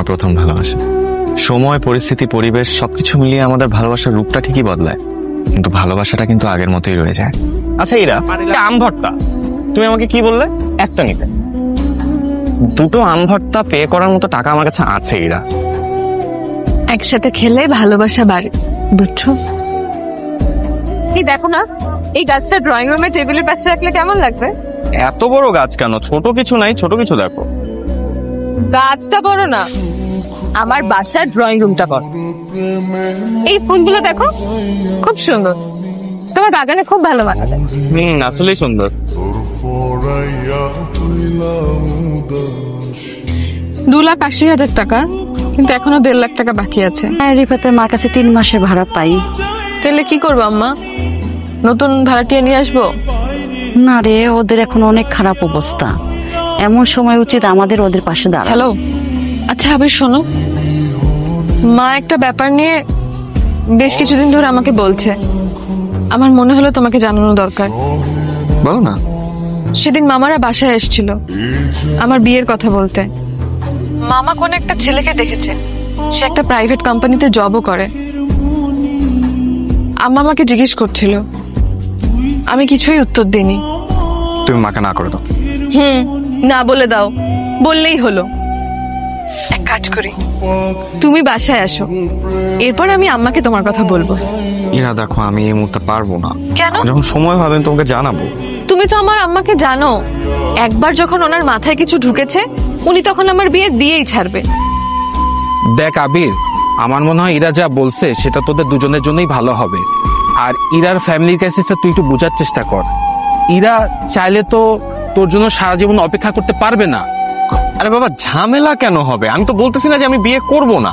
আমার প্রথম ভালোবাসা। সময়, পরিস্থিতি, পরিবেশ সবকিছু মিলিয়ে আমাদের ভালোবাসার রূপটা ঠিকই বদলায়, কিন্তু ভালোবাসাটা কিন্তু আগের মতোই রয়ে যায়। আচ্ছা ইরা, আম ভর্তা তুমি আমাকে কি বললে একটা নিতে? দুটো আম ভর্তা পে করার মতো টাকা আমার কাছে আছে ইরা। একসাথে খেলে ভালোবাসা বাড়ে, বুঝছো? এই দেখো না, এই গাছটা ড্রয়িং রুমে টেবিলের পাশে রাখলে কেমন লাগবে? এত বড় গাছ কেন? ছোট কিছু নাই, ছোট কিছু দেখো। গাছটা বড় না, আমার বাসার ড্রয়িং রুমটা বড়। এই ফুলগুলো দেখো, খুব সুন্দর। তোমার বাগানে খুব ভালো মানাবে। আসলেই সুন্দর। 2,80,000 টাকা, কিন্তু এখনো 1.5 লাখ টাকা বাকি আছে। রিফাতের মার কাছে 3 মাসের ভাড়া পাই। তাহলে কি করবো আম্মা? নতুন ভাড়াটিয়া নিয়ে আসবো? না রে, ওদের এখন অনেক খারাপ অবস্থা। এমন সময় উচিত আমাদের ওদের পাশে দাঁড়ানো। হ্যালো, আচ্ছা আবির শোনো, মা একটা ব্যাপার নিয়ে বেশ কিছুদিন ধরে আমাকে বলছে। আমার মনে হলো তোমাকে জানানো দরকার। বলো না। সেদিন মামারা বাসায় এসেছিল আমার বিয়ের কথা বলতে। মামা কোন একটা ছেলেকে দেখেছে, সে একটা প্রাইভেট কোম্পানিতে জবও করে। আম্মা আমাকে জিজ্ঞেস করছিল, আমি কিছুই উত্তর দিইনি। তুমি মাকে না করে দাও। না বলে দাও, বললেই হলো। এক কাজ করি, তুমি বাসায় আসো, এরপর আমি আম্মাকে তোমার কথা বলবো। ইরা দেখো, আমি এই মুহূর্তে পারবো না। কেন? যখন সময় হবে আমি তোমাকে জানাবো। তুমি তো আমার আম্মাকে জানো, একবার যখন ওনার মাথায় কিছু ঢুকেছে উনি তখন আমার বিয়ে দিয়েই ছাড়বে। দেখ আবির, আমার মনে হয় ইরা যা বলছে সেটা তোদের দুজনের জন্যই ভালো হবে। আর ইরার ফ্যামিলির কাছে তুই একটু বোঝার চেষ্টা কর। ইরা চাইলে তো তোর জন্য সারা জীবন অপেক্ষা করতে পারবে না। আরে বাবা, ঝামেলা কেন হবে? আমি তো বলতেছি না যে আমি বিয়ে করব না।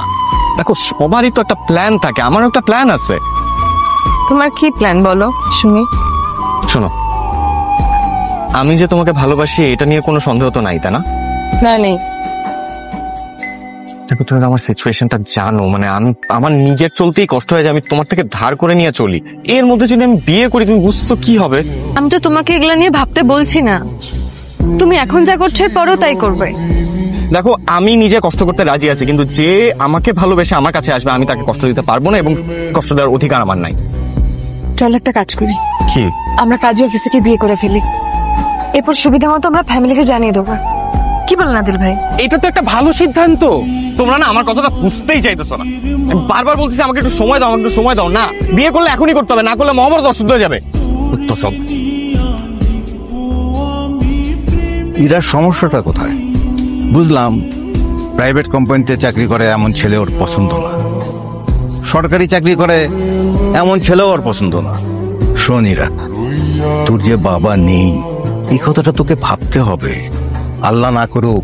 দেখো, সবারই তো একটা প্ল্যান থাকে, আমারও একটা প্ল্যান আছে। তোমার কি প্ল্যান বলো শুনি। শোনো, আমি যে তোমাকে ভালোবাসি এটা নিয়ে কোনো সন্দেহ তো নাই, তাই না? না, নেই। দেখো, তুমি তো আমার সিচুয়েশনটা জানো। মানে আমি আমার নিজের চলতেই কষ্ট হয়ে যায়, আমি তোমার থেকে ধার করে নিয়ে চলি। এর মধ্যে যদি আমি বিয়ে করি, তুমি বুঝছো কি হবে? আমি তো তোমাকে এগুলা নিয়ে ভাবতে বলছি না, তুমি এখন যা করছো পরও তাই করবে। দেখো, আমি নিজে কষ্ট করতে রাজি আছি, কিন্তু যে আমাকে ভালোবেসে আমার কাছে আসবে আমি তাকে কষ্ট দিতে পারবো না, এবং কষ্ট দেওয়ার অধিকার আমার নাই। চল একটা কাজ করি, কি? আমরা কাজী অফিসে কি বিয়ে করে ফেলি, এরপর সুবিধা মতো আমরা ফ্যামিলিকে জানিয়ে দেবো। কি বলেন আদিল ভাই? এটা তো একটা ভালো সিদ্ধান্ত। তোমরা না আমার কথাটা বুঝতেই চাইতেছো না। আমি বারবার বলতেছি আমাকে একটু সময় দাও, আমাকে একটু সময় দাও। না, বিয়ে করলে এখনই করতে হবে, না করলে মহাভারত অশুদ্ধ হয়ে যাবে। তো সব ইরার সমস্যাটা কোথায়? বুঝলাম, প্রাইভেট কোম্পানিতে চাকরি করে এমন ছেলে ওর পছন্দ না, সরকারি চাকরি করে এমন ছেলেও ওর পছন্দ না। শোন ইরা, তোর যে বাবা নেই এই কথাটা তোকে ভাবতে হবে। আল্লাহ না করুক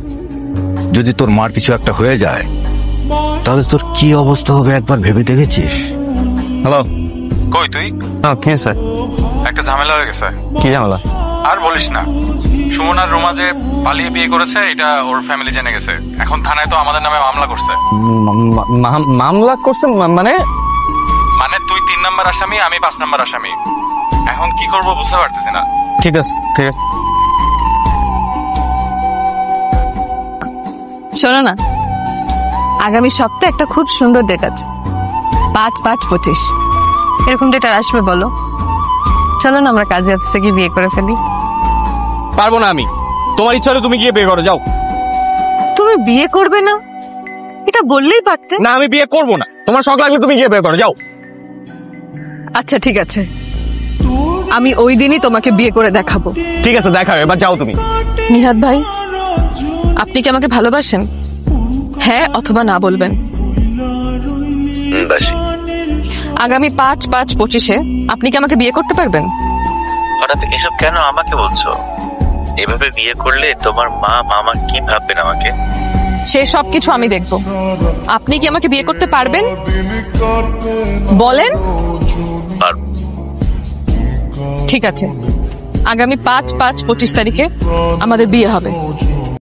যদি তোর মার কিছু একটা হয়ে যায়, তাহলে তোর কি অবস্থা হবে একবার ভেবে দেখেছিস? হ্যালো। কই তুই? হ্যাঁ, কি স্যার? একটা ঝামেলা হয়ে গেছে। কি ঝামেলা? আর বলিস না, সুমন আর রোমা যে পালিয়ে বিয়ে করেছে এটা ওর ফ্যামিলি জেনে গেছে। এখন থানায় তো আমাদের নামে মামলা করছে। মামলা করছে? মানে মানে তুই 3 নাম্বার আসামি, আমি 5 নাম্বার আসামি। এখন কি করব বুঝতে পারতেছি না। ঠিক আছে, ঠিক আছে। শোনো না, আগামী সপ্তাহে একটা খুব সুন্দর ডেট আছে, 5/5/25। এরকম ডেট আর আসবে বলো? চলো না আমরা কাজী অফিসে গিয়ে বিয়ে করে ফেলি। পারবো না আমি। তোমার ইচ্ছা হলে তুমি গিয়ে বিয়ে করো, যাও। তুমি বিয়ে করবে না এটা বললেই পারতে। না, আমি বিয়ে করবো না। তোমার শখ লাগলে তুমি গিয়ে বিয়ে করো, যাও। আচ্ছা ঠিক আছে, আমি ওই দিনই তোমাকে বিয়ে করে দেখাবো। ঠিক আছে, দেখাও, এবার যাও তুমি। নিহাদ ভাই, আপনি কি আমাকে ভালোবাসেন? হ্যাঁ অথবা না বলবেন। আগামী 5/5/25 আপনি কি আমাকে বিয়ে করতে পারবেন? হঠাৎ এসব কেন আমাকে বলছো? এভাবে বিয়ে করলে তোমার মা মামা কি ভাববেন আমাকে? সে সব কিছু আমি দেখবো। আপনি কি আমাকে বিয়ে করতে পারবেন? বলেন। পারবো। ঠিক আছে, আগামী 5/5/25 তারিখে আমাদের বিয়ে হবে।